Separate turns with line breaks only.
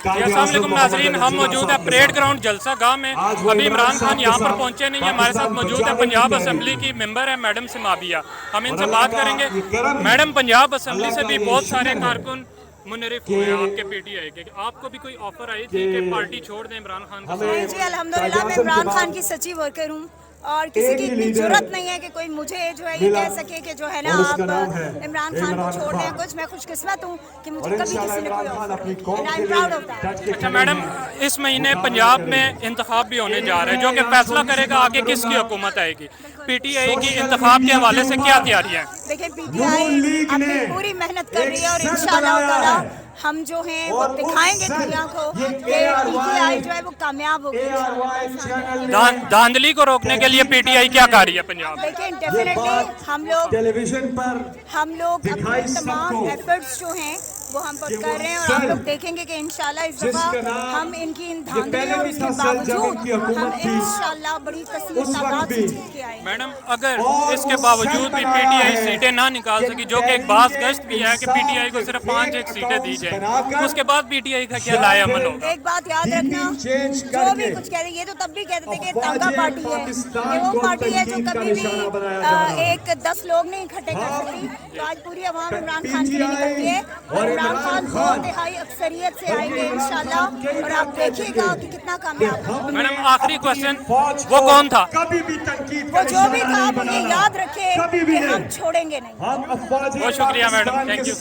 अस्सलाम नाजरीन, हम मौजूद है परेड ग्राउंड जलसा गाह में। अभी इमरान खान यहाँ पर पहुँचे नहीं है। हमारे साथ मौजूद है पंजाब असेंबली की मेंबर है मैडम सिमाबिया। हम इनसे बात करेंगे। मैडम, पंजाब असेंबली से भी बहुत सारे कारकुन मुनरिफ हुए हैं आपके पीटीआई के। आपको भी कोई ऑफर आई थी कि पार्टी छोड़ दें इमरान खान को?
जी अल्हम्दुलिल्लाह, मैं इमरान खान की सच्ची वर्कर हूँ और किसी की इतनी जरूरत नहीं है कि कोई मुझे जो है ये कह सके कि जो है ना आप इमरान खान को छोड़ दें। कुछ मैं खुशकिस्मत हूँ कि मुझे कभी किसी ने कोई ऑफर नहीं किया। I am proud of that.
अच्छा मैडम, इस महीने पंजाब में इंतखाब भी होने जा रहे हैं जो कि फैसला करेगा आगे किसकी हुकूमत आएगी। पीटीआई की इंतखाब के हवाले से क्या तैयारियां हैं?
देखिए, पीटीआई अपनी पूरी मेहनत कर रही है और इंशाअल्लाह ताला हम जो हैं वो दिखाएंगे दुनिया को कि पीटीआई जो है वो कामयाब होगी।
धांधली को रोकने के लिए पीटीआई क्या कर रही है पंजाब?
देखिए, डेफिनेटली
टेलीविजन पर
हम लोग अपने तमाम एफर्ट्स जो हैं वो हम कर रहे हैं और आप लोग देखेंगे कि इंशाल्लाह इस दफा हम इनकी इन धांधलियों और उसके बावजूद हम इंशाल्लाह बड़ी कसीर तादाद से जीत के आएंगे।
मैडम, अगर इसके बावजूद भी पीटीआई सीटें ना निकाल सकी, जो कि एक बात गश्त भी है कि पीटीआई को सिर्फ 5 सीटें दी जाए, उसके बाद पीटीआई का क्या लाया अमल होगा?
एक बात याद रखना, जो भी कुछ कह रहे ये तो तब भी कहते थे कि दंगा पार्टी है, ये वो पार्टी है जो कभी भी 10 लोग नहीं इकट्ठे कर सकती। तो आज पूरी आवाम इमरान खान के लिए निकलती है और इमरान खान 2/3 अक्सरियत से आएंगे इंशाल्लाह और आप देखिएगा कि कितना कामयाब है।
मैडम, आखिरी क्वेश्चन, वो कौन था?
वो जो भी था, आप ये याद रखें कि हम छोड़ेंगे नहीं।
बहुत शुक्रिया मैडम, थैंक यू।